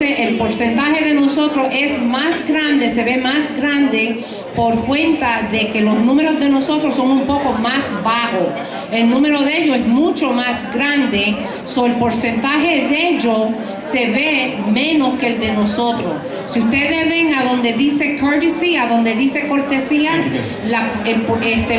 El porcentaje de nosotros es más grande, se ve más grande por cuenta de que los números de nosotros son un poco más bajos. El número de ellos es mucho más grande, el porcentaje de ellos se ve menos que el de nosotros. Si ustedes ven a donde dice courtesy, a donde dice cortesía,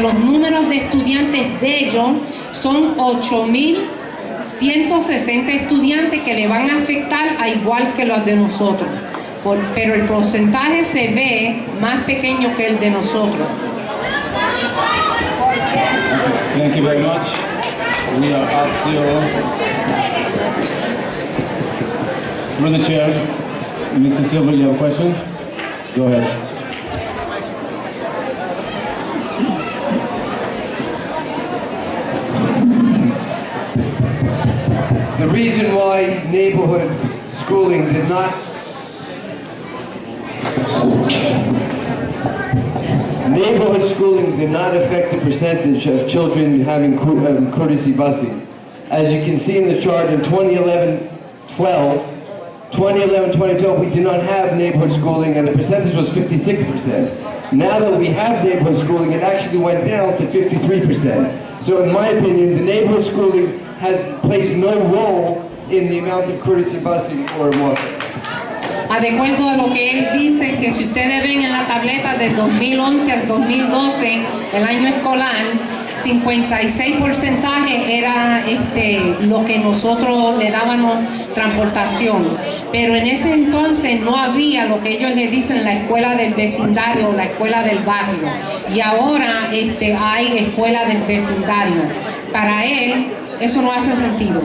los números de estudiantes de ellos son 8,160 estudiantes que le van a afectar a igual que los de nosotros. Pero el porcentaje se ve más pequeño que el de nosotros. Thank you very much. We are up to from the chair. Mr. Silver, you have a question? Go ahead. The reason why neighborhood schooling did not affect the percentage of children having courtesy busing. As you can see in the chart, in 2011-2012, we did not have neighborhood schooling, and the percentage was 56%. Now that we have neighborhood schooling, it actually went down to 53%. So in my opinion, the neighborhood schooling plays no role in the amount of courtesy busing or walking. De acuerdo a lo que él dice, que si ustedes ven en la tableta de 2011 al 2012, el año escolar, 56% era lo que nosotros le dábamos transportación. Pero en ese entonces no había lo que ellos le dicen la escuela del vecindario o la escuela del barrio. Y ahora hay escuela del vecindario. Para él, eso no hace sentido.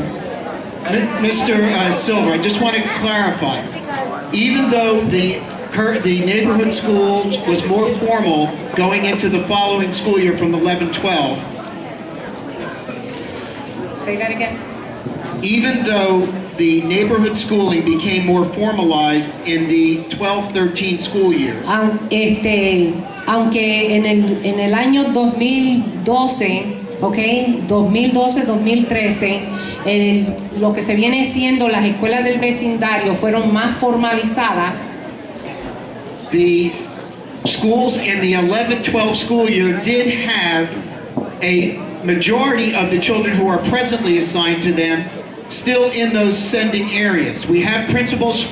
Mr. Silver, I just want to clarify. Even though the neighborhood school was more formal going into the following school year from 11-12. Say that again. Even though the neighborhood schooling became more formalized in the 12-13 school year. Aunque en el año 2012, 2012-2013, lo que se viene siendo las escuelas del vecindario fueron más formalizadas. The schools in the 11-12 school year did have a majority of the children who are presently assigned to them still in those sending areas. We have principals.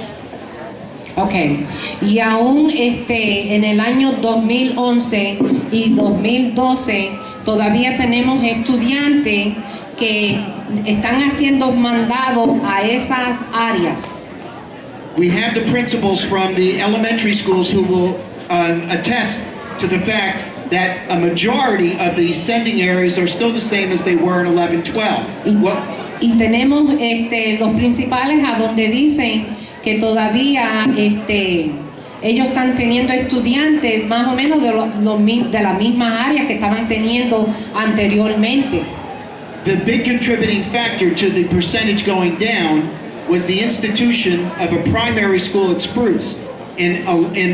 Okay. Y aún en el año 2011 y 2012 todavía tenemos estudiantes que están haciendo mandados a esas áreas. We have the principals from the elementary schools who will attest to the fact that a majority of the sending areas are still the same as they were in 11-12. Y tenemos los principales a donde dicen que todavía ellos están teniendo estudiantes más o menos de las mismas áreas que estaban teniendo anteriormente. The big contributing factor to the percentage going down was the institution of a primary school at Spruce. In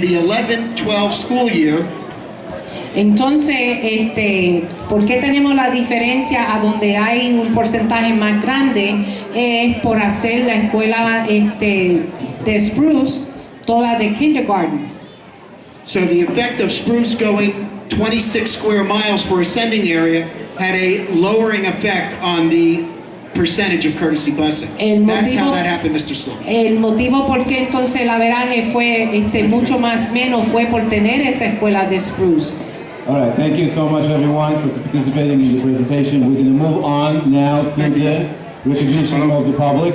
the 11-12 school year, entonces, ¿por qué tenemos la diferencia a donde hay un porcentaje más grande? Es por hacer la escuela de Spruce toda de kindergarten. So the effect of Spruce going 26 square miles for a sending area had a lowering effect on the percentage of courtesy busing. That's how that happened, Mr. Sloan. El motivo por qué entonces el averaje fue mucho más menos fue por tener esa escuela de Spruce. All right, thank you so much, everyone, for participating in the presentation. We're going to move on now to the recognition of the public.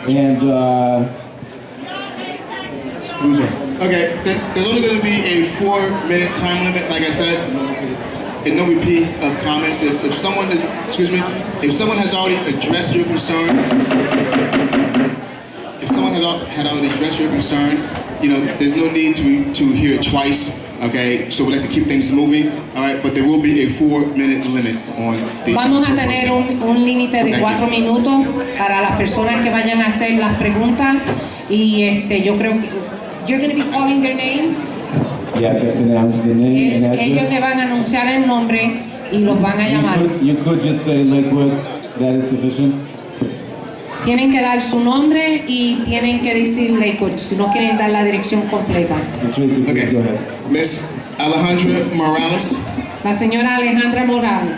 And okay, there's only going to be a 4-minute time limit, like I said, and no repeat of comments. If someone has already addressed your concern, there's no need to hear it twice. Okay, so we like to keep things moving. All right, but there will be a 4-minute limit on the. Vamos a tener un límite de 4 minutos para las personas que vayan a hacer las preguntas y yo creo que you're going to be calling their names. Yes, you can announce the name and address. Ellos le van a anunciar el nombre y los van a llamar. You could just say Lakewood. That is sufficient. Tienen que dar su nombre y tienen que decir Lakewood, si no quieren dar la dirección completa. Tracy, please Okay. go ahead. Miss Alejandra Morales. La señora Alejandra Morales.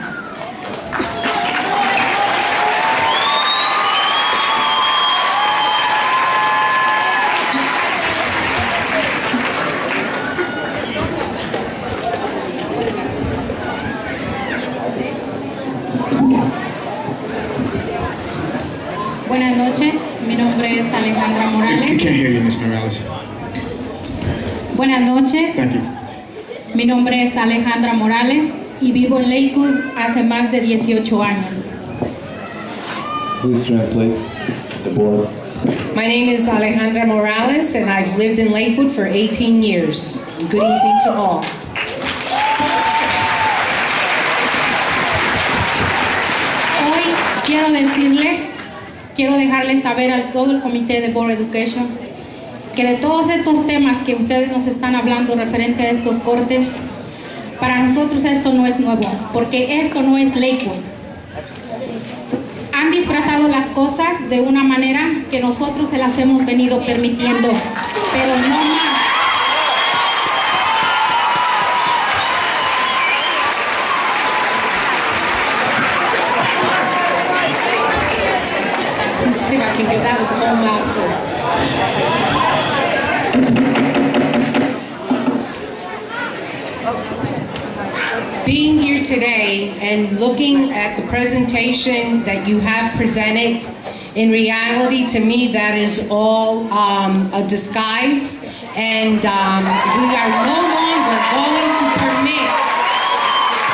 Buenas noches, mi nombre es Alejandra We Morales. can't hear you, Miss Morales. Buenas noches, Thank you. mi nombre es Alejandra Morales y vivo en Lakewood hace más de 18 años. Please translate the board. My name is Alejandra Morales and I've lived in Lakewood for 18 years. Good evening to all. Hoy quiero dejarles saber a todo el comité de Board of Education que de todos estos temas que ustedes nos están hablando referente a estos cortes, para nosotros esto no es nuevo, porque esto no es Lakewood. Han disfrazado las cosas de una manera que nosotros se las hemos venido permitiendo, pero no más. Let's see if I can get that was a whole mouthful. Being here today and looking at the presentation that you have presented, in reality, to me, that is all a disguise, and we are no longer going to permit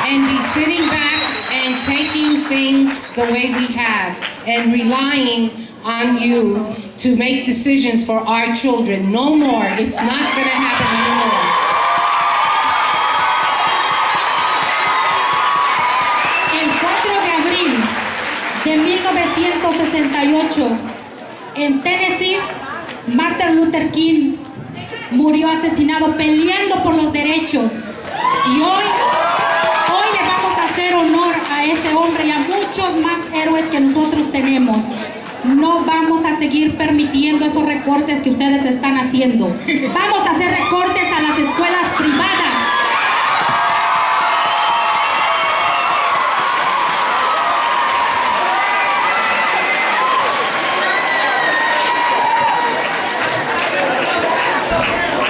and be sitting back and taking things the way we have and relying on you to make decisions for our children. No more. It's not going to happen anymore. El 4 de abril de 1968, en Tennessee, Martin Luther King murió asesinado peleando por los derechos. Y hoy le vamos a hacer honor a ese hombre y a muchos más héroes que nosotros tenemos. No vamos a seguir permitiendo esos recortes que ustedes están haciendo. Vamos a hacer recortes a las escuelas privadas.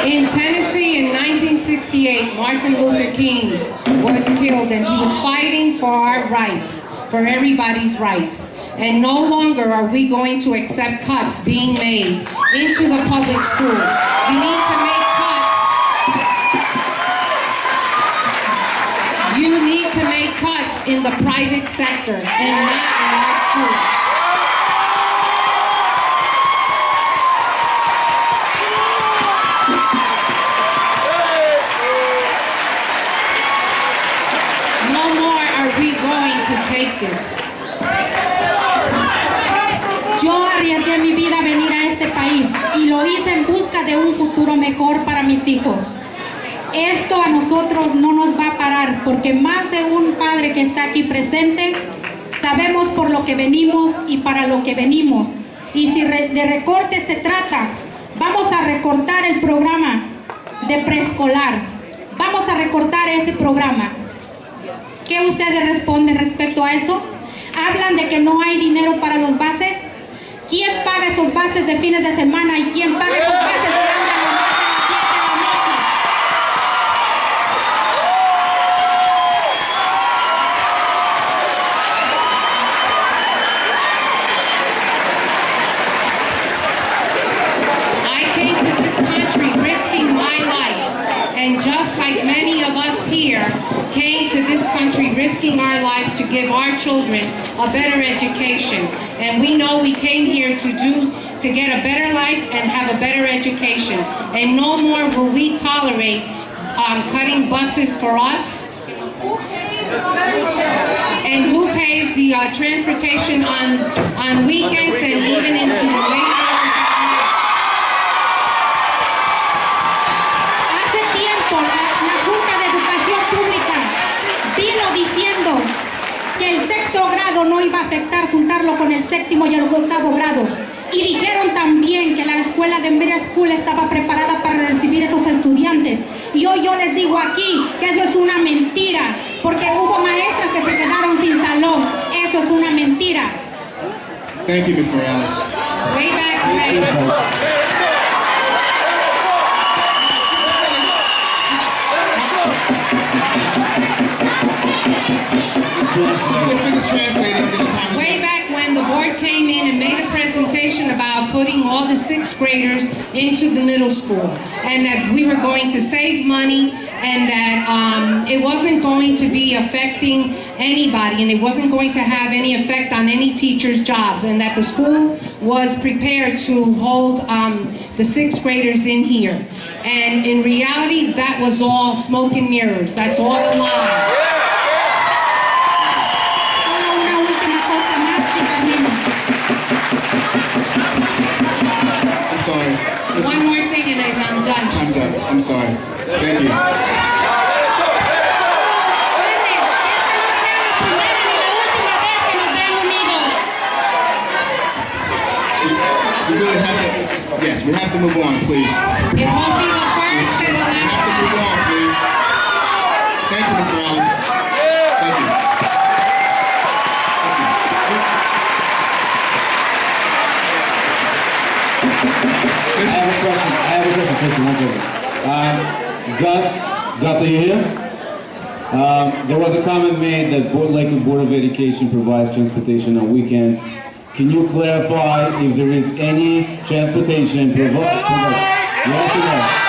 In Tennessee in 1968, Martin Luther King was killed and he was fighting for our rights, for everybody's rights. And no longer are we going to accept cuts being made into the public schools. We need to make cuts. You need to make cuts in the private sector and not in our schools. No more are we going to take this. Yo arriesgué mi vida a venir a este país y lo hice en busca de un futuro mejor para mis hijos. Esto a nosotros no nos va a parar porque más de un padre que está aquí presente sabemos por lo que venimos y para lo que venimos. Y si de recortes se trata, vamos a recortar el programa de preescolar. Vamos a recortar ese programa. ¿Qué ustedes responden respecto a eso? Hablan de que no hay dinero para los bases. ¿Quién paga esos bases de fines de semana y quién paga esos bases que andan nomás a las 7 de la noche? I came to this country risking my life, and just like many of us here came to this country risking our lives to give our children a better education. And we know we came here to get a better life and have a better education. And no more will we tolerate cutting buses for us. And who pays the transportation on weekends and even into the late hours? Hace tiempo la Junta de Educación Pública vino diciendo que el sexto grado grado no iba a afectar juntarlo con el séptimo y el octavo grado. Y dijeron también que la escuela de Middle School estaba preparada para recibir esos estudiantes. Y hoy yo les digo aquí que eso es una mentira, porque hubo maestras que se quedaron sin salón. Eso es una mentira. Thank you, Ms. Morales. Way back when. Way back when the board came in and made a presentation about putting all the sixth graders into the middle school, and that we were going to save money, and that it wasn't going to be affecting anybody, and it wasn't going to have any effect on any teacher's jobs, and that the school was prepared to hold the sixth graders in here. And in reality, that was all smoke and mirrors. That's all a lie. Una última cosa más que tenemos. I'm sorry. One more thing and I'm done. Time's up. I'm sorry. Thank you. We really have to, yes, we have to move on, please. It won't be the first and the We have last to move time. on, please. Thank you, Ms. Morales. Thank you. I have a question, one second. Gus, are you here? There was a comment made that Lakewood Board of Education provides transportation on weekends. Can you clarify if there is any transportation provided? Yes or no?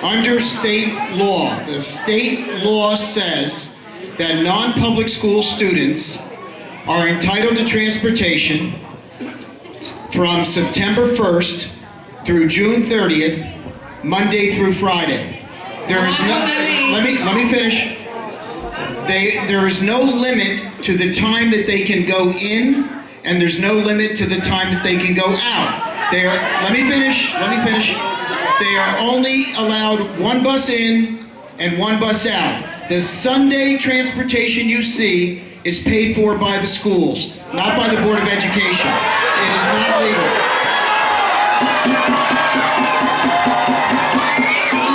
Under state law, the state law says that non-public school students are entitled to transportation from September 1st through June 30th, Monday through Friday. There is no, let me finish. There is no limit to the time that they can go in, and there's no limit to the time that they can go out. Let me finish. They are only allowed one bus in and one bus out. The Sunday transportation you see is paid for by the schools, not by the Board of Education. It is not legal.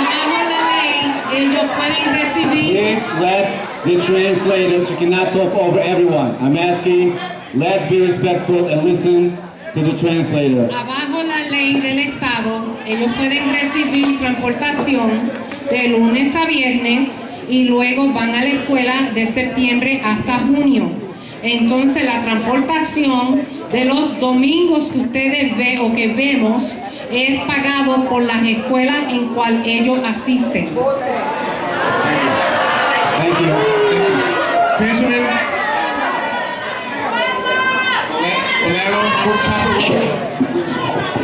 Bajo la ley, ellos pueden recibir. Please let the translators, you cannot talk over everyone. I'm asking, let's be respectful and listen to the translator. Abajo la ley del Estado, ellos pueden recibir transportación de lunes a viernes y luego van a la escuela de septiembre hasta junio. Entonces la transportación de los domingos que ustedes ven o que vemos es pagado por las escuelas en cual ellos asisten. Thank you. Benjamin. Valero, Pork Chopper.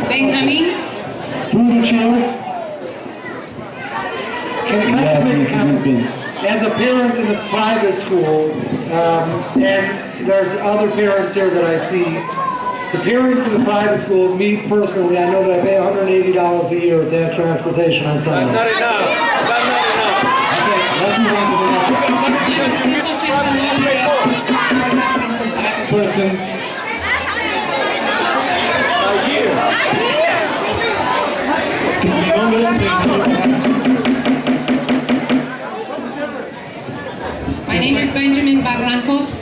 Benjamín. Through the chair. Can I Yes, make a Mr. comment? Blumpkin. As a parent in a private school, and there's other parents here that I see, the parents in the private school, me personally, I know that I pay $180 a year to have transportation on Sunday. Not enough. That's not enough. Okay, let's move on to the next one. Person, My name is Benjamin Barrancos.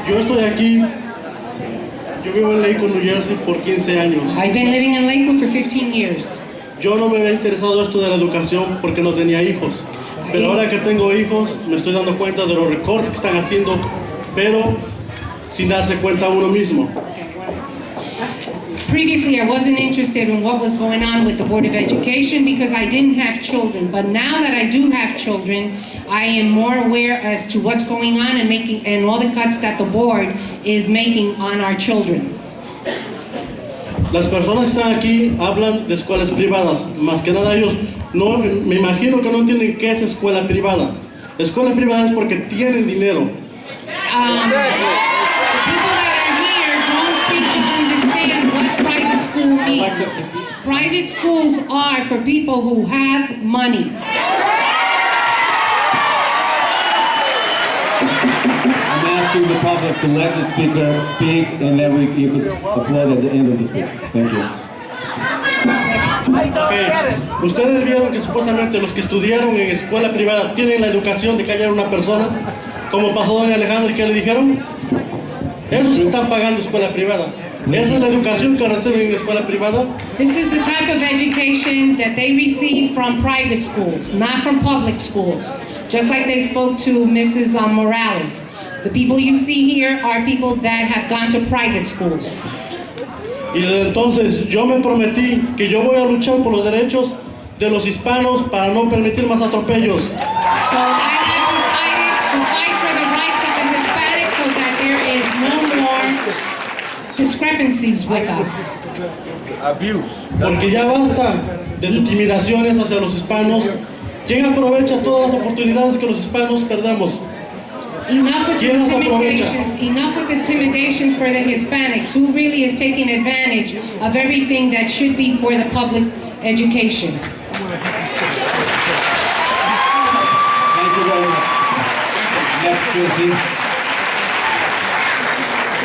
Yo estoy aquí, yo vivo en Lakewood, New Jersey por 15 años. I've been living in Lakewood for 15 years. Yo no me había interesado esto de la educación porque no tenía hijos. Pero ahora que tengo hijos, me estoy dando cuenta de los recortes que están haciendo, pero sin darse cuenta uno mismo. Previously, I wasn't interested in what was going on with the Board of Education because I didn't have children. But now that I do have children, I am more aware as to what's going on and all the cuts that the board is making on our children. Las personas que están aquí hablan de escuelas privadas, más que nada ellos no, me imagino que no entienden qué es escuela privada. Escuela privada es porque tienen dinero. The people that are here don't seem to understand Private schools are for people who have money. I'm asking the public to let the speaker speak, and then you could applaud at the end of the speech. Thank you. Okay. Ustedes vieron que supuestamente los que estudiaron en escuela privada tienen la educación de callar a una persona, como pasó doña Alejandra, y ¿qué le dijeron? Ellos están pagando escuela privada. Esa es la educación que reciben en escuela privada. This is the type of education that they receive from private schools, not from public schools. Just like they spoke to Mrs. Morales. The people you see here are people that have gone to private schools. Y desde entonces yo me prometí que yo voy a luchar por los derechos de los hispanos para no permitir más atropellos. So I have decided to fight for the rights of the Hispanics so that there is no more discrepancies with us. Porque ya basta de intimidaciones hacia los hispanos. ¿Quién aprovecha todas las oportunidades que los hispanos perdemos? Enough with the ¿Quién las aprovecha? intimidations for the Hispanics. Who really is taking advantage of everything that should be for the public education? Thank you very much. Next, Chrissy.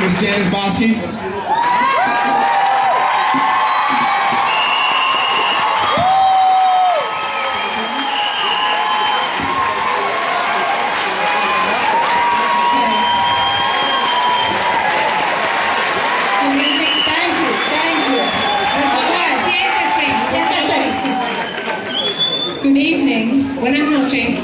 Ms. Janice Bosky. Good evening. Buenas noches.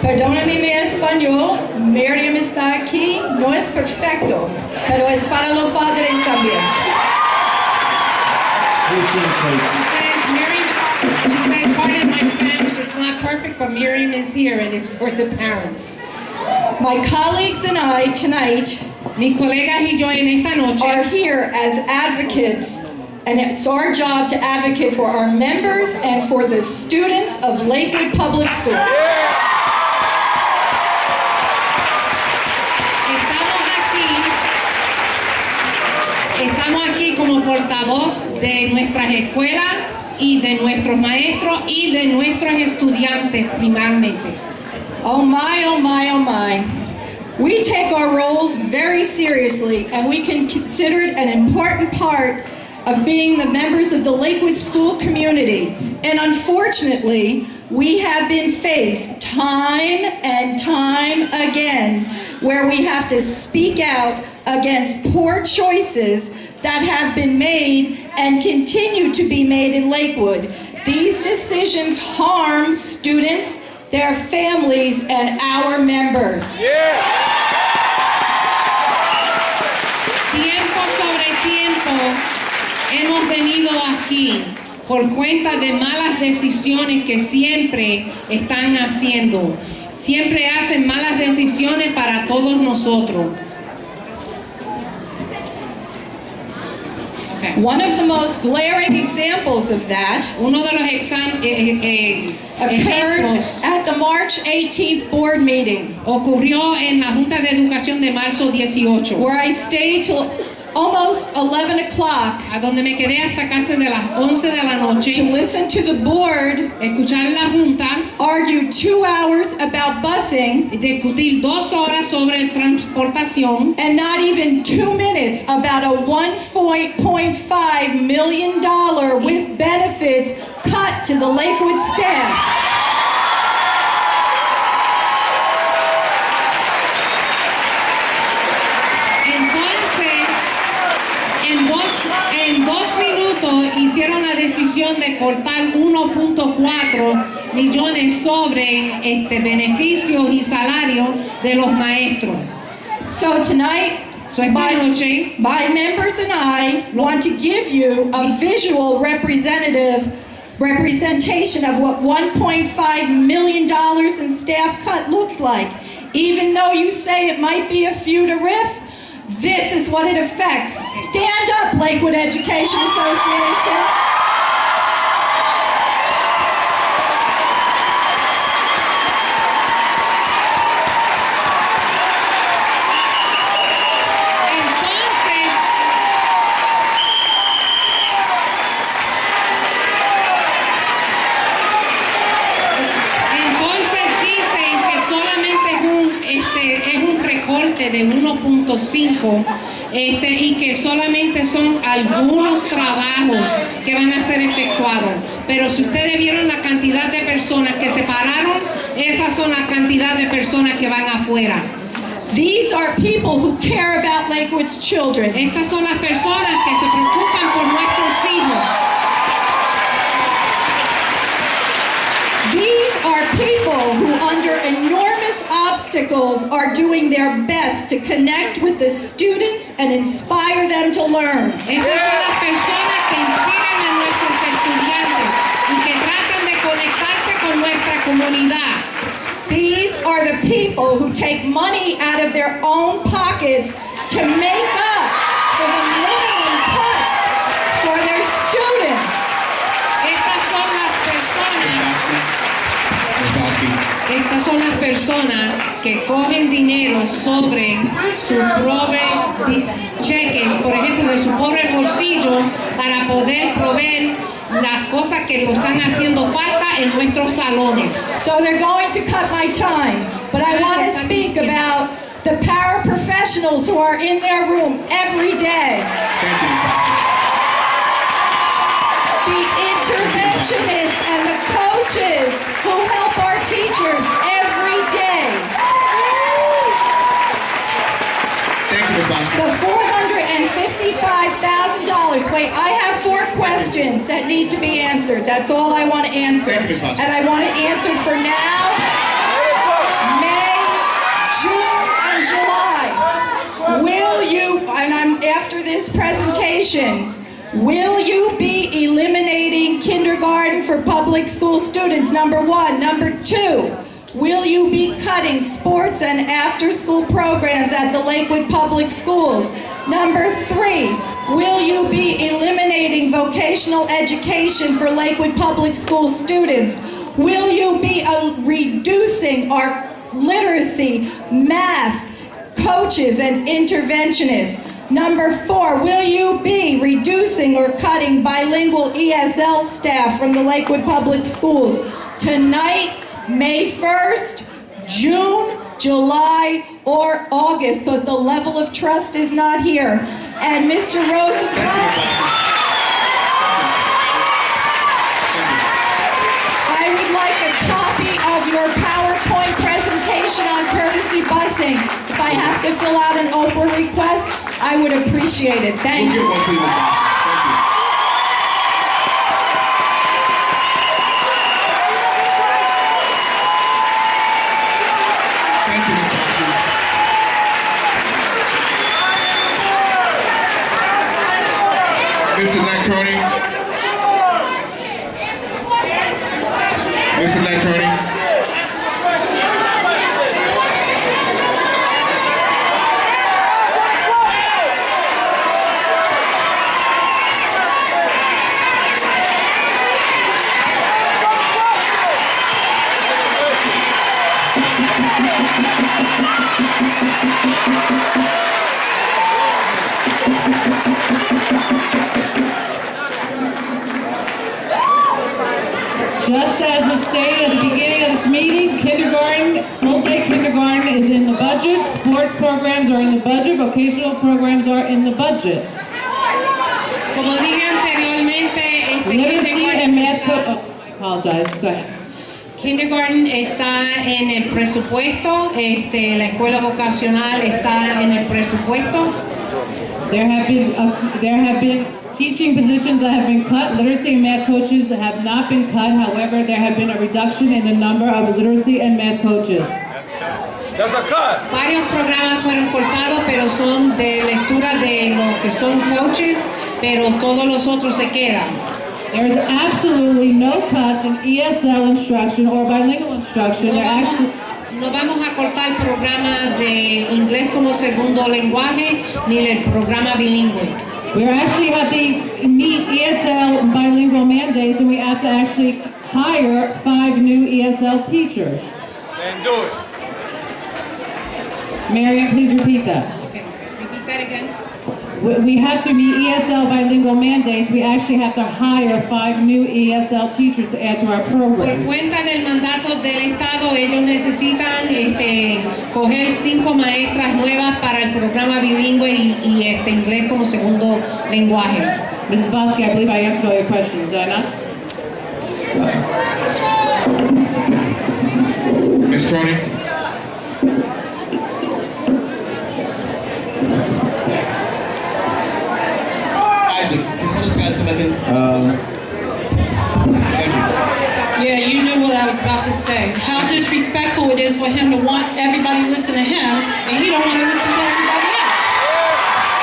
Perdóname mi español, Miriam está aquí, no es perfecto, pero es para los padres también. She says, pardon my Spanish, it's not perfect, but Miriam is here and it's for the parents. My colleagues and I tonight Mis colegas y yo en esta noche are here as advocates, and it's our job to advocate for our members and for the students of Lakewood Public School. Estamos aquí como portavoz de nuestras escuelas y de nuestros maestros y de nuestros estudiantes primeramente. Oh my, oh my, oh my. We take our roles very seriously, and we can consider it an important part of being the members of the Lakewood school community. And unfortunately, we have been faced time and time again where we have to speak out against poor choices that have been made and continue to be made in Lakewood. These decisions harm students, their families, and our members. Tiempo sobre tiempo hemos venido aquí por cuenta de malas decisiones que siempre están haciendo. Siempre hacen malas decisiones para todos nosotros. Okay. One of the most glaring examples of that Uno de los occurred ejemplos at the March 18th board meeting, ocurrió en la Junta de Educación de marzo 18, where I stayed till almost 11 o'clock a donde me quedé hasta casi de las 11 de la to noche, listen to the board escuchar la Junta, argue 2 hours about busing discutir 2 horas sobre transportación and not even 2 minutes about a $1.5 million with benefits cut to the Lakewood staff. En dos minutos hicieron la decisión de cortar 1.4 millones sobre beneficios y salarios de los maestros. So tonight, So esta noche, my members and I want to give you a visual representation of what $1.5 million in staff cut looks like. Even though you say it might be a few to riff, this is what it affects. Stand up, Lakewood Education Association. de 1.5 y que solamente son algunos trabajos que van a ser efectuados. Pero si ustedes vieron la cantidad de personas que se pararon, esas son la cantidad de personas que van afuera. These are people who care about Lakewood's children. Estas son las personas que se preocupan por nuestros hijos. These are people who, under enormous obstacles, are doing their best to connect with the students and inspire them to learn. Estas son las personas que inspiran a nuestros estudiantes y que tratan de conectarse con nuestra comunidad. These are the people who take money out of their own pockets to make up for the minimum cuts for their students. Estas son las personas que cogen dinero sobre su pobre cheque, por ejemplo, de su pobre bolsillo, para poder proveer las cosas que lo están haciendo falta en nuestros salones. So they're going to cut my time, but I want to speak about the paraprofessionals who are in their room every day. The interventionists and the coaches who help our teachers every day. Thank you, Ms. Bosky. The $455,000. Wait, I have 4 questions that need to be answered. That's all I want to answer. Thank you, Ms. Bosky. And I want it answered for now, May, June, and July. Will you, and I'm after this presentation, will you be eliminating kindergarten for public school students? Number 1. Number 2, will you be cutting sports and after-school programs at the Lakewood Public Schools? Number 3, will you be eliminating vocational education for Lakewood Public School students? Will you be reducing our literacy, math, coaches, and interventionists? Number 4, will you be reducing or cutting bilingual ESL staff from the Lakewood Public Schools? Tonight, May 1st, June, July, or August, because the level of trust is not here. And Mr. Rosenblatt, I would like a copy of your PowerPoint presentation on courtesy busing. If I have to fill out an Oprah request, I would appreciate it. Thank We'll you. get one to you, Ms. Bosky. Thank you. Thank you, Ms. Bosky. Mr. Nat Kearney. Mr. Nat Kearney. Just as was stated at the beginning of this meeting, kindergarten, full-day kindergarten is in the budget, sports programs are in the budget, vocational programs are in the budget. Como dije anteriormente, Literacy and math, I apologize, go ahead. Kindergarten está en el presupuesto, la escuela vocacional está en el presupuesto. There have been teaching positions that have been cut. Literacy and math coaches have not been cut. However, there have been a reduction in the number of literacy and math coaches. That's a cut. Varios programas fueron cortados, pero son de lectura de los que son coaches, pero todos los otros se quedan. There is absolutely no cuts in ESL instruction or bilingual instruction. No vamos a cortar el programa de inglés como segundo lenguaje ni el programa bilingüe. We're actually have to meet ESL bilingual mandates, and we have to actually hire 5 new ESL teachers. And do it. Marian, please repeat that. Okay, repeat that again. we have to meet ESL bilingual mandates. We actually have to hire 5 new ESL teachers to add to our Por program. cuenta del mandato del Estado, ellos necesitan coger 5 maestras nuevas para el programa bilingüe y inglés como segundo lenguaje. Mrs. Bosky, I believe I answered all your questions, did I not? Ms. Cronin? Isaac, can those guys come back in? Thank you. Yeah, you knew what I was about to say. How disrespectful it is for him to want everybody to listen to him, and he don't want to listen to everybody else.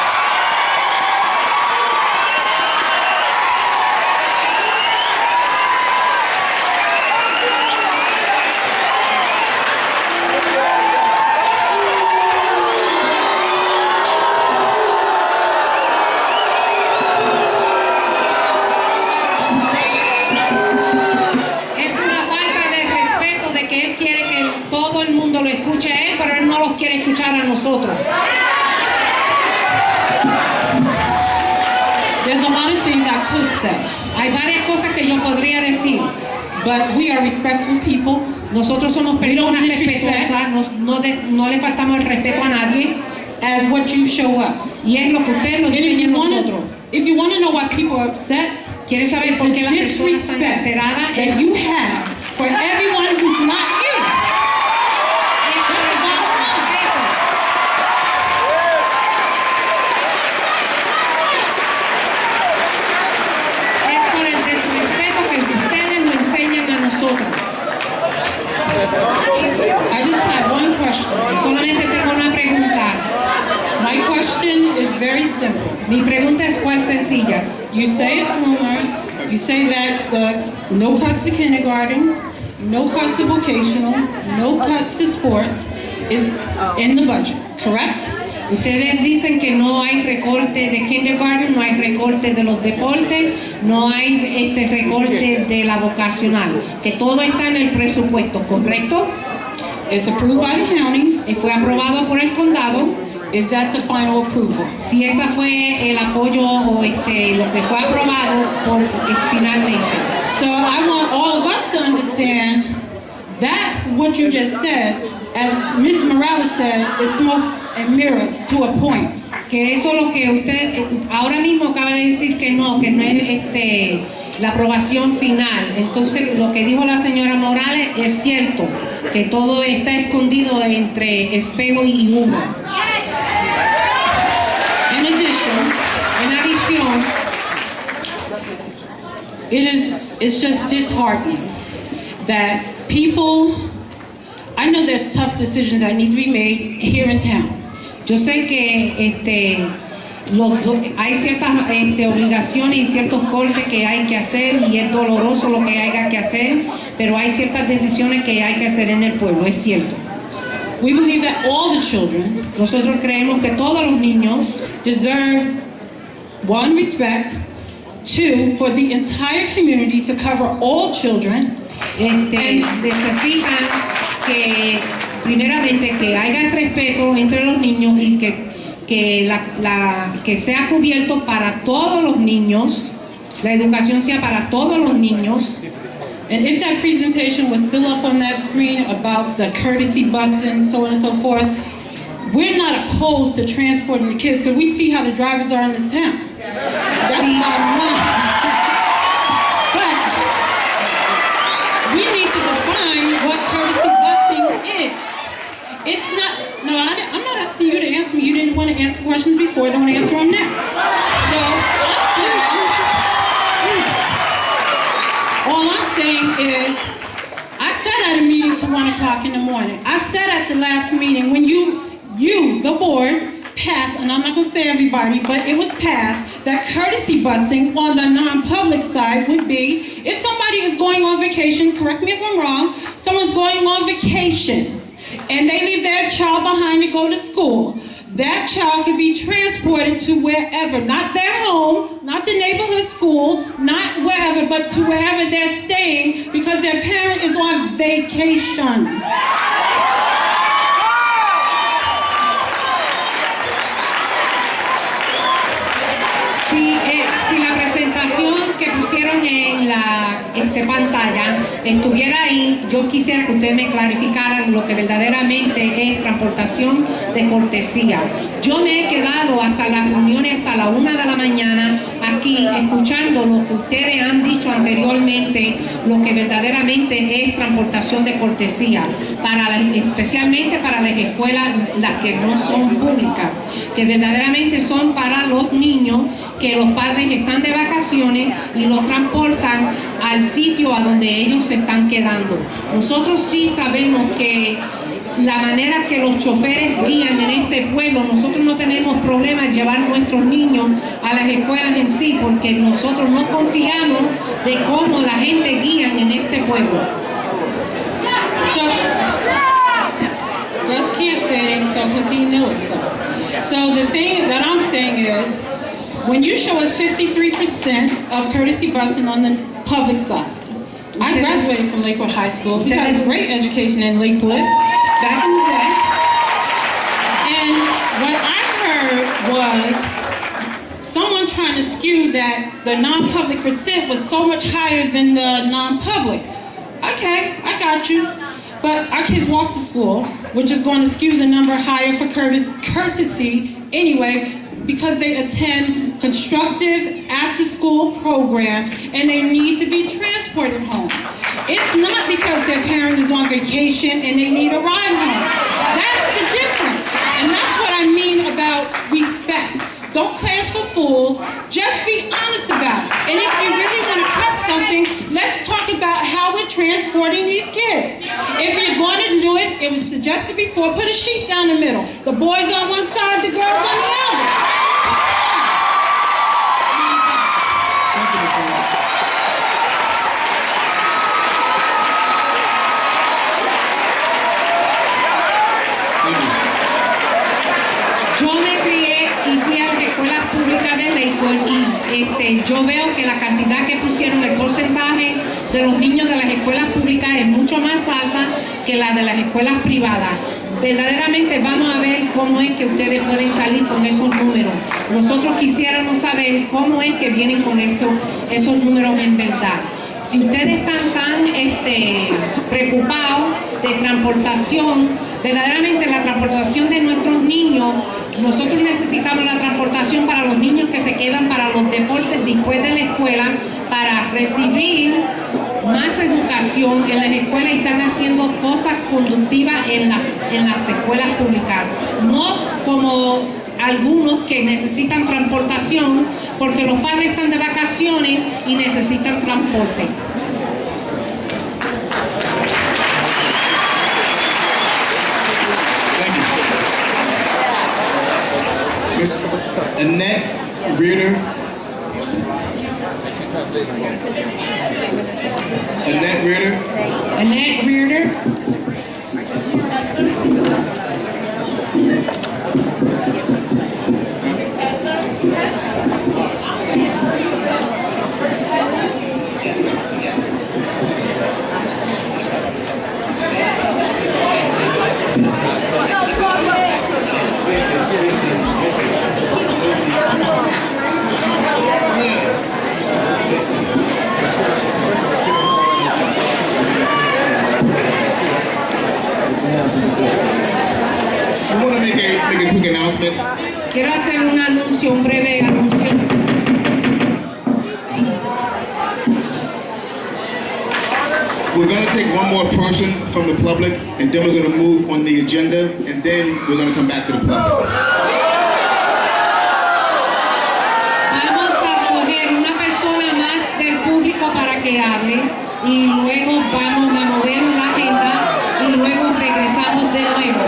Es una falta de respeto de que él quiere que todo el mundo lo escuche a él, pero él no los quiere escuchar a nosotros. There's a lot of things I could say, Hay varias cosas que yo podría decir. but we are respectful people. Nosotros somos personas We don't disrespect. respetuosas, no le faltamos el respeto a nadie, As what you show us. y es lo que usted nos And enseña a nosotros. if you want to know why people are upset, ¿Quiere saber it's por qué the las personas están disrespect alteradas? that you have for everyone who's not here. Es por el bajo respeto. Es por el desrespeto que ustedes nos enseñan a nosotros. I just have one question. Solamente tengo una pregunta. My question is very simple. Mi pregunta es cuál sencilla. You say it's rumors. You say that the no cuts to kindergarten, no cuts to vocational, no cuts to sports is in the budget, correct? Ustedes dicen que no hay recorte de kindergarten, no hay recorte de los deportes, no hay recorte de la vocacional, que todo está en el presupuesto, ¿correcto? It's approved by the county. Y fue aprobado por el condado. Is that the final approval? Si esa fue el apoyo o lo que fue aprobado por finalmente. So I want all of us to understand that what you just said, as Ms. Morales said, is smoke and mirrors to a point. Que eso lo que usted ahora mismo acaba de decir que no es la aprobación final. Entonces lo que dijo la señora Morales es cierto, que todo está escondido entre espejo y humo. In addition, En adición, it's just disheartening that people, I know there's tough decisions that need to be made here in town. yo sé que hay ciertas obligaciones y ciertos cortes que hay que hacer y es doloroso lo que haya que hacer, pero hay ciertas decisiones que hay que hacer en el pueblo, es cierto. We believe that all the children Nosotros creemos que todos los niños deserve, one, respect, two, for the entire community to cover all children, necesitan que primeramente que haya respeto entre los niños y que sea cubierto para todos los niños, la educación sea para todos los niños. and if that presentation was still up on that screen about the courtesy busing, so on and so forth, we're not opposed to transporting the kids because we see how the drivers are in this town. That's the bottom line. But we need to define what courtesy busing is. It's not, no, I'm not asking you to answer me. You didn't want to answer questions before, don't answer them now. All I'm saying is, I sat at a meeting till 1 o'clock in the morning. I sat at the last meeting when you, the board, passed, and I'm not going to say everybody, but it was passed, that courtesy busing on the non-public side would be, if somebody is going on vacation, correct me if I'm wrong, someone's going on vacation, and they leave their child behind to go to school, that child can be transported to wherever, not their home, not the neighborhood school, not wherever, but to wherever they're staying because their parent is on vacation. pantalla estuviera ahí, yo quisiera que ustedes me clarificaran lo que verdaderamente es transportación de cortesía. Yo me he quedado hasta las reuniones, hasta la 1 de la mañana, aquí, escuchando lo que ustedes han dicho anteriormente, lo que verdaderamente es transportación de cortesía, especialmente para las escuelas, las que no son públicas, que verdaderamente son para los niños, que los padres están de vacaciones y los transportan al sitio a donde ellos se están quedando. Nosotros sí sabemos que la manera que los choferes guían en este pueblo, nosotros no tenemos problemas llevar nuestros niños a las escuelas en sí, porque nosotros no confiamos de cómo la gente guía en este pueblo. Just can't say it so because he knew it so. So the thing that I'm saying is, when you show us 53% of courtesy busing on the public side, I graduated from Lakewood High School. We had a great education in Lakewood back in the day. And what I heard was someone trying to skew that the non-public percent was so much higher than the non-public. Okay, I got you. But our kids walk to school, which is going to skew the number higher for courtesy anyway, because they attend constructive after-school programs and they need to be transported home. It's not because their parent is on vacation and they need a ride home. That's the difference. And that's what I mean about respect. Don't play us for fools. Just be honest about it. And if you really want to cut something, let's talk about how we're transporting these kids. If you're going to do it, it was suggested before, put a sheet down the middle. The boys on one side, the girls on the other. Yo me crié y fui a las escuelas públicas de Lakewood y yo veo que la cantidad que pusieron, el porcentaje de los niños de las escuelas públicas es mucho más alta que la de las escuelas privadas. Verdaderamente vamos a ver cómo es que ustedes pueden salir con esos números. Nosotros quisiéramos saber cómo es que vienen con esos números en verdad. Si ustedes están tan preocupados de transportación, verdaderamente la transportación de nuestros niños, nosotros necesitamos la transportación para los niños que se quedan para los deportes después de la escuela, para recibir más educación. En las escuelas están haciendo cosas conductivas en las escuelas públicas, no como algunos que necesitan transportación porque los padres están de vacaciones y necesitan transporte. Miss Annette Reeder. Annette Reeder. Annette Reeder. I want to make a quick announcement. Quiero hacer un anuncio, un breve anuncio. We're going to take one more person from the public, and then we're going to move on the agenda, and then we're going to come back to the public. Vamos a coger una persona más del público para que hable y luego vamos a mover la agenda y luego regresamos de nuevo.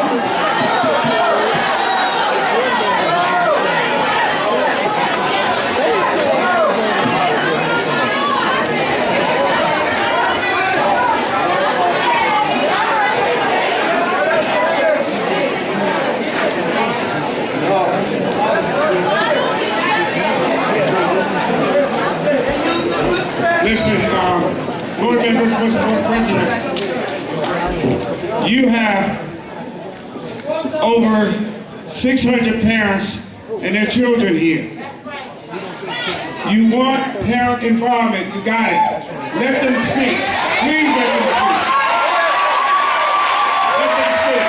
Listen, board members, Mr. President, you have over 600 parents and their children here. You want parent involvement, you got it. Let them speak. Please let them speak. Let them speak.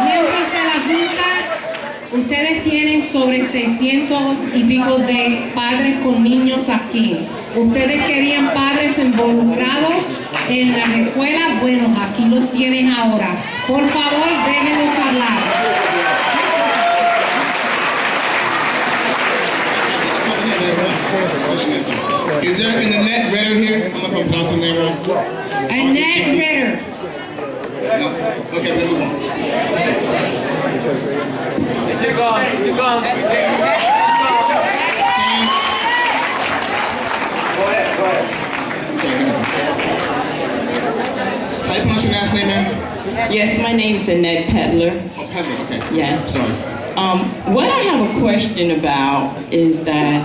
Miembros de la Junta, ustedes tienen sobre 600 y pico de padres con niños aquí. Ustedes querían padres involucrados en las escuelas, bueno, aquí los tienen ahora. Por favor, déjenlos hablar. Is there in the net Ritter here? I'm not going to pronounce her name right. Annette Ritter. No. Okay, let's move on. Keep going, keep going. Go ahead. How you pronounce your last name, ma'am? Yes, my name's Annette Pedler. Oh, Pedler, okay. Yes. Sorry. What I have a question about is that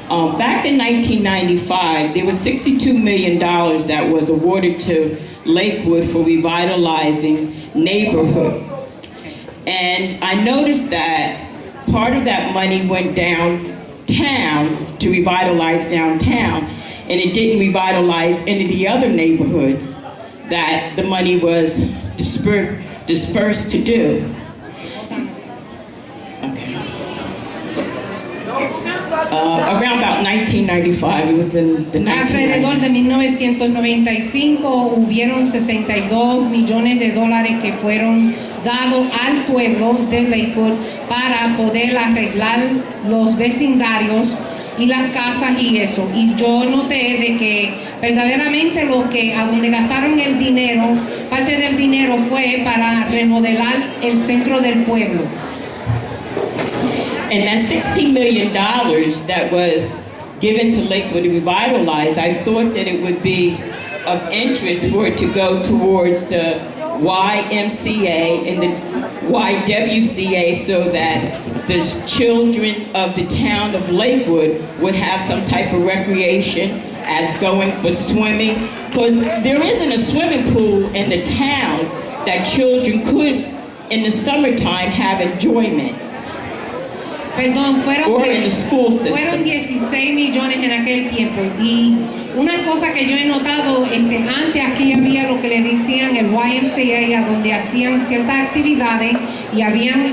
back in 1995, there was $62 million that was awarded to Lakewood for revitalizing neighborhood. And I noticed that part of that money went downtown to revitalize downtown, and it didn't revitalize any of the other neighborhoods that the money was dispersed to do. Around about 1995, it was in the Alrededor de 1995 hubieron 62 millones de dólares que fueron dados al pueblo de Lakewood para poder arreglar los vecindarios y las casas y eso. Y yo noté de que verdaderamente a donde gastaron el dinero, parte del dinero fue para remodelar el centro del pueblo. And that $16 million that was given to Lakewood to revitalize, I thought that it would be of interest for it to go towards the YMCA and the YWCA so that the children of the town of Lakewood would have some type of recreation as going for swimming. Because there isn't a swimming pool in the town that children could, in the summertime, have enjoyment. Perdón, Or in the school system. fueron 16 millones en aquel tiempo. Y una cosa que yo he notado, antes aquí había lo que le decían el YMCA, a donde hacían ciertas actividades y habían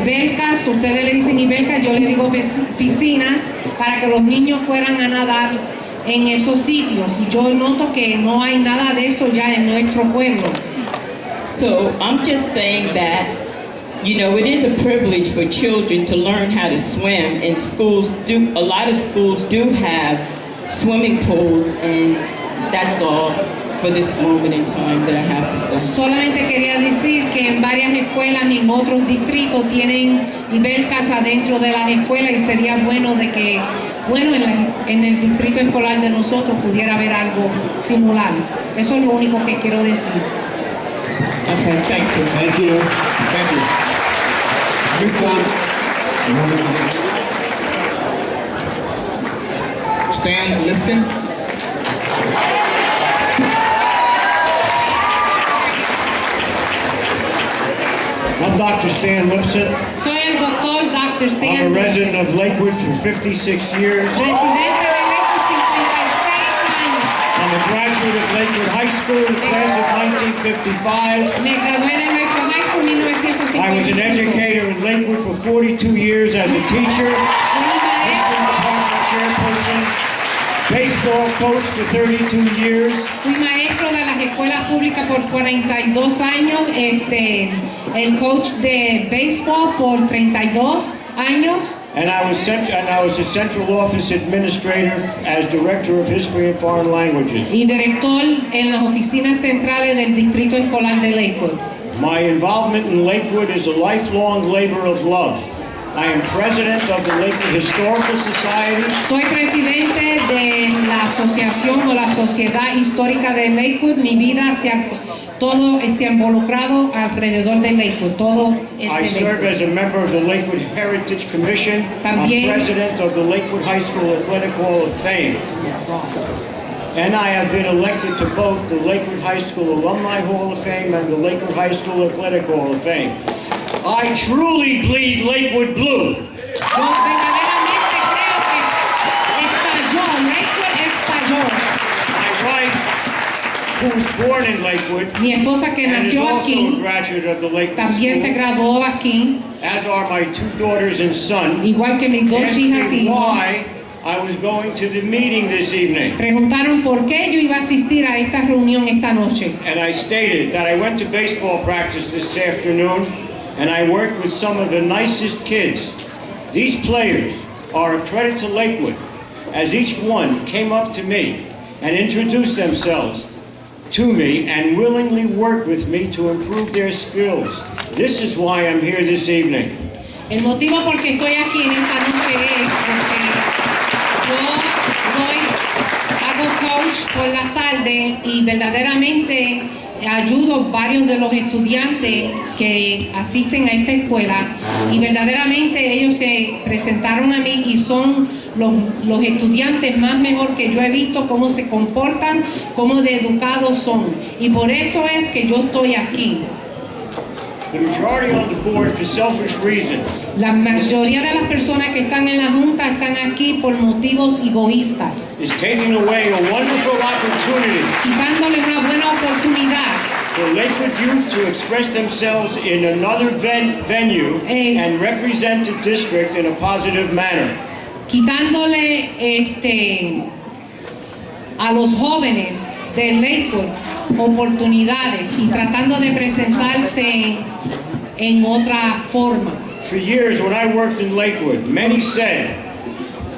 belcas, ustedes le dicen ibelcas, yo le digo piscinas, para que los niños fueran a nadar en esos sitios. Y yo noto que no hay nada de eso ya en nuestro pueblo. So I'm just saying that, you know, it is a privilege for children to learn how to swim, and a lot of schools do have swimming pools, and that's all for this moment in time that I have to say. Solamente quería decir que en varias escuelas en otros distritos tienen ibelcas adentro de las escuelas y sería bueno de que, en el distrito escolar de nosotros pudiera haber algo similar. Eso es lo único que quiero decir. Okay, thank you. Thank you. Thank you. Mr. Stan Liskin. I'm Dr. Stan Lipson. Soy el doctor Dr. Stan. I'm a resident of Lakewood for 56 years. Residente de Lakewood 56 años. I'm a graduate of Lakewood High School, class of 1955. Me gradué de Lakewood High School en 1955. I was an educator in Lakewood for 42 years as a teacher, department chairperson, baseball coach for 32 years. Fui maestro de las escuelas públicas por 42 años, el coach de béisbol por 32 años. And I was a central office administrator as director of history and foreign languages. Y director en las oficinas centrales del distrito escolar de Lakewood. My involvement in Lakewood is a lifelong labor of love. I am president of the Lakewood Historical Society. Soy presidente de la asociación o la sociedad histórica de Lakewood. Mi vida todo está involucrado alrededor de Lakewood. Todo I serve as a member of the Lakewood Heritage Commission. También. I'm president of the Lakewood High School Athletic Hall of Fame. And I have been elected to both the Lakewood High School Alumni Hall of Fame and the Lakewood High School Athletic Hall of Fame. I truly bleed Lakewood blue. Yo verdaderamente who was born in Lakewood Mi esposa que and is nació also a aquí, graduate of the Lakewood también se School, graduó aquí, as are my 2 daughters and son, igual que mis dos asked hijas me y hijos. why I was going to the meeting this evening. Preguntaron por qué yo iba a asistir a esta reunión esta noche. And I stated that I went to baseball practice this afternoon and I worked with some of the nicest kids. These players are a credit to Lakewood, as each one came up to me and introduced themselves to me and willingly worked with me to improve their skills. This is why I'm here this evening. El motivo por qué estoy aquí en esta noche es porque hago coach por la tarde y verdaderamente ayudo a varios de los estudiantes que asisten a esta escuela y verdaderamente ellos se presentaron a mí y son los estudiantes más mejor que yo he visto, cómo se comportan, cómo de educados son, y por eso es que yo estoy aquí. The majority on the board for selfish reasons. La mayoría de las personas que están en la junta están aquí por motivos egoístas, Is taking away a wonderful opportunity quitándole una buena oportunidad for Lakewood youth to express themselves in another venue and represent the district in a positive manner. quitándole a los jóvenes de Lakewood oportunidades y tratando de presentarse en otra forma. For years, when I worked in Lakewood, many said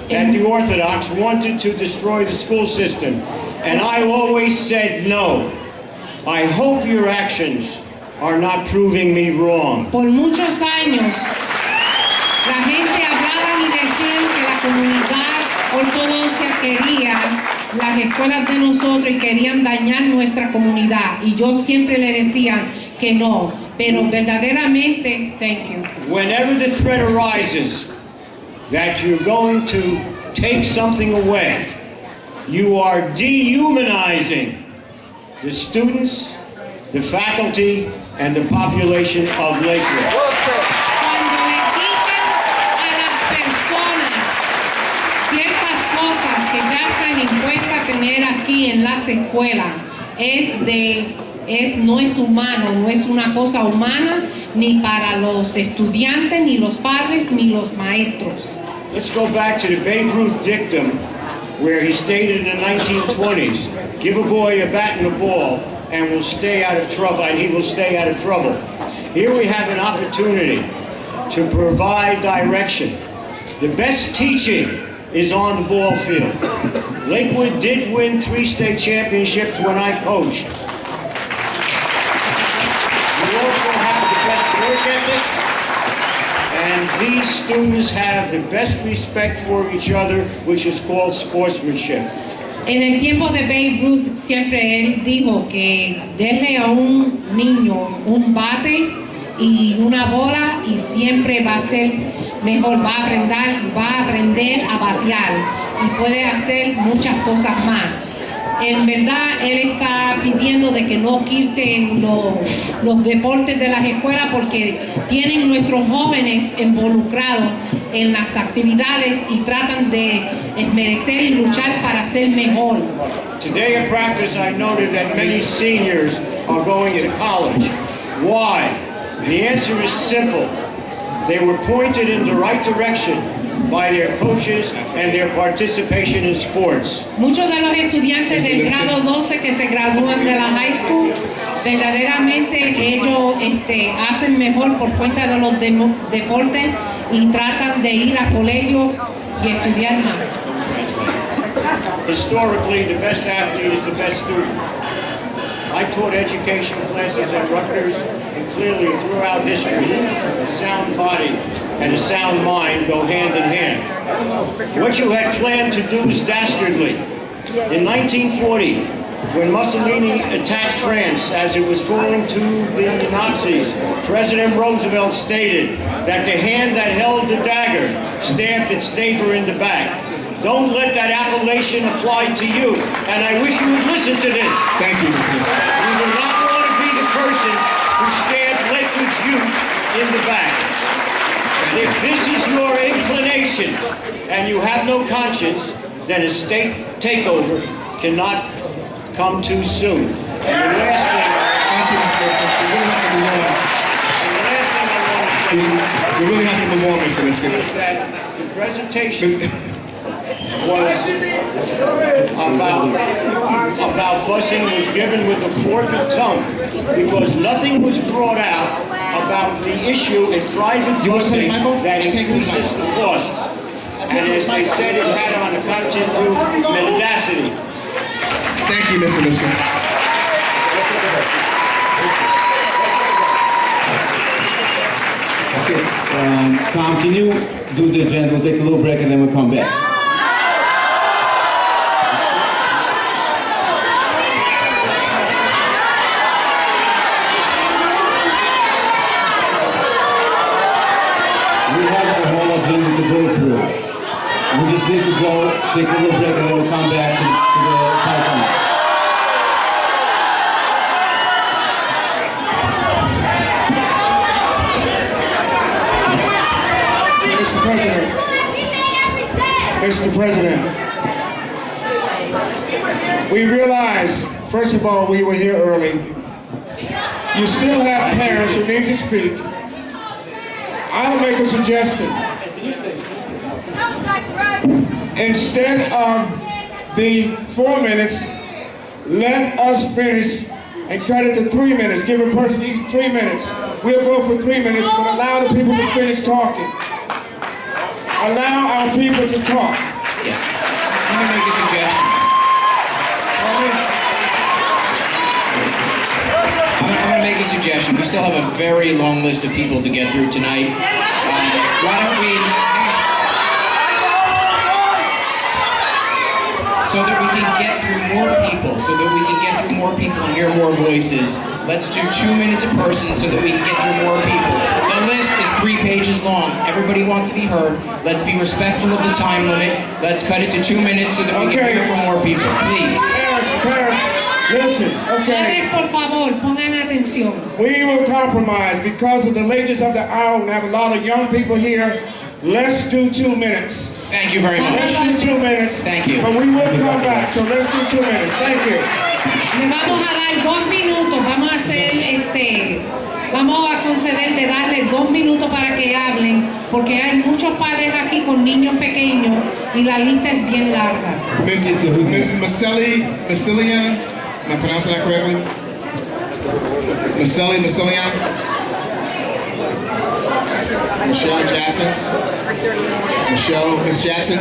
that the Orthodox wanted to destroy the school system, and I always said no. I hope your actions are not proving me wrong. Por muchos años, la gente hablaba y decían que la comunidad ortodoxa quería las escuelas de nosotros y querían dañar nuestra comunidad. Y yo siempre le decía que no, pero verdaderamente, thank you. Whenever the threat arises that you're going to take something away, you are dehumanizing the students, the faculty, and the population of Lakewood. Cuando le quitan a las personas ciertas cosas que ya están impuestas a tener aquí en las escuelas, no es humano, no es una cosa humana ni para los estudiantes, ni los padres, ni los maestros. Let's go back to the Babe Ruth dictum where he stated in the 1920s, give a boy a bat and a ball and will stay out of trouble, and he will stay out of trouble. Here we have an opportunity to provide direction. The best teaching is on the ball field. Lakewood did win 3 state championships when I coached. We also have the best work ethic, and these students have the best respect for each other, which is called sportsmanship. En el tiempo de Babe Ruth siempre él dijo que denle a un niño un bate y una bola y siempre va a ser mejor, va a aprender a batear y puede hacer muchas cosas más. En verdad él está pidiendo de que no quiten los deportes de las escuelas porque tienen nuestros jóvenes involucrados en las actividades y tratan de merecer y luchar para ser mejor. Today at practice I noted that many seniors are going to college. Why? The answer is simple. They were pointed in the right direction by their coaches and their participation in sports. Muchos de los estudiantes del grado 12 que se gradúan de la high school, verdaderamente ellos hacen mejor por cuenta de los deportes y tratan de ir a colegio y estudiar más. Historically, the best athlete is the best student. I taught education classes at Rutgers, and clearly throughout history, a sound body and a sound mind go hand in hand. What you had planned to do is dastardly. In 1940, when Mussolini attacked France as it was falling to the Nazis, President Roosevelt stated that the hand that held the dagger stabbed its neighbor in the back. Don't let that appellation apply to you, and I wish you would listen to this. Thank you, Mr. You do not want to be the person who stabbed Lakewood's youth in the back. If this is your inclination and you have no conscience, then a state takeover cannot come too soon. We really have to move on, Mr. Lipscomb. That the presentation was about busing was given with a fork of tongue because nothing was brought out about the issue in private busing that increases the costs. And as they said, it had on the content to mendacity. Thank you, Mr. Lipscomb. Tom, can you do the agenda? We'll take a little break and then we'll come back. We have a whole agenda to go through. We just need to go, take a little break and then we'll come back to the PowerPoint. Mr. President, we realize, first of all, we were here early. You still have parents who need to speak. I'll make a suggestion. Instead of the 4 minutes, let us finish and cut it to 3 minutes. Give a person each 3 minutes. We'll go for 3 minutes, but allow the people to finish talking. Allow our people to talk. Yeah. I'm going to make a suggestion. I'm going to make a suggestion. We still have a very long list of people to get through tonight. Why don't we... So that we can get through more people, and hear more voices. Let's do 2 minutes a person so that we can get through more people. The list is 3 pages long. Everybody wants to be heard. Let's be respectful of the time limit. Let's cut it to 2 minutes so that we can hear from more people. Please. Parents, listen, okay. Por favor, pongan atención. We will compromise because of the lateness of the hour. We have a lot of young people here. Let's do 2 minutes. Thank you very much. Let's do 2 minutes. Thank you. But we will come back, so let's do 2 minutes. Thank you. Le vamos a dar 2 minutos. Vamos a hacer vamos a conceder de darle 2 minutos para que hablen, porque hay muchos padres aquí con niños pequeños y la lista es bien larga. Miss Masellian, am I pronouncing that correctly? Masellian? Michelle Jackson? Miss Jackson?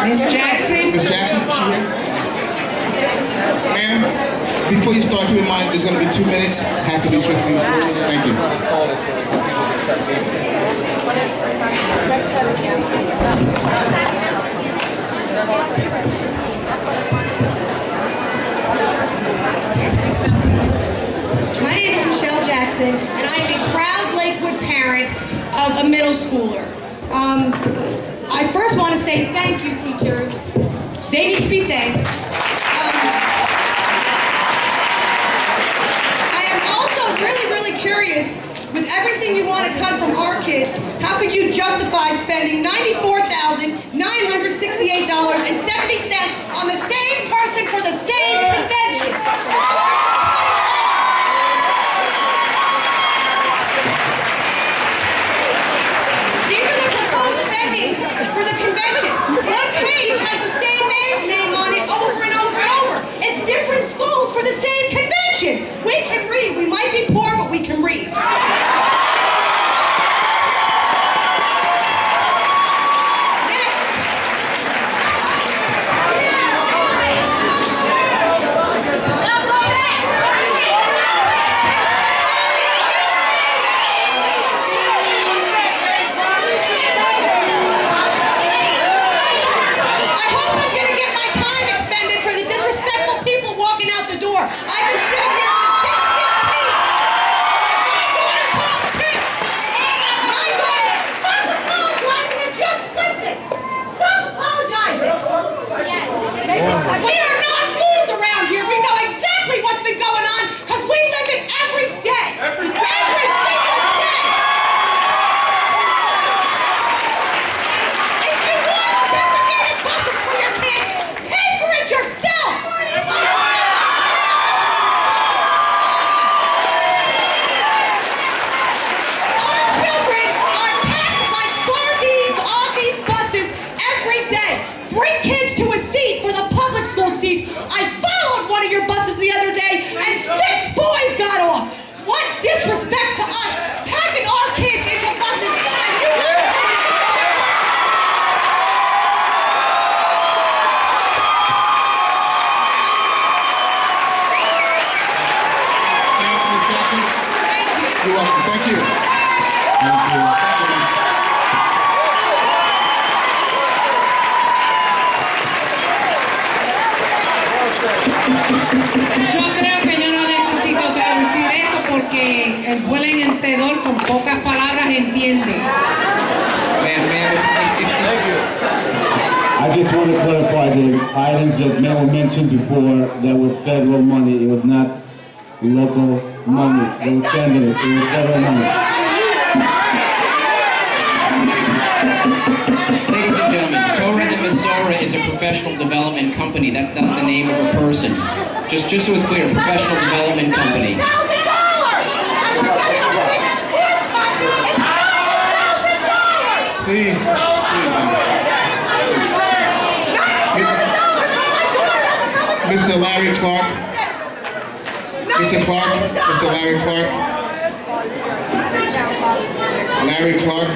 Miss Jackson? Miss Jackson, she here? Ma'am, before you start, keep in mind there's going to be 2 minutes. Has to be strictly enforced. Thank you. My name is Michelle Jackson, and I am a proud Lakewood parent of a middle schooler. I first want to say thank you, teachers. They need to be thanked. I am also really curious, with everything you want to cut from our kids, how could you justify spending $94,968.70 on the same person for the same convention? For the convention. One page has the same man's name on it over and over and over. It's different schools for the same convention. We can read. We might be poor, but we can read. Next. welcome. Thank you. Thank you. Yo creo que yo no necesito traducir eso porque el buen entendedor con pocas palabras entiende. I just want to clarify the items that were mentioned before, that was federal money. It was not local money. It was federal. It was federal money. Ladies and gentlemen, Torah de Masora is a professional development company. That's not the name of a person. Just so it's clear, professional development company. Please, Mr. Larry Clark. Mr. Clark, Mr. Larry Clark. Larry Clark.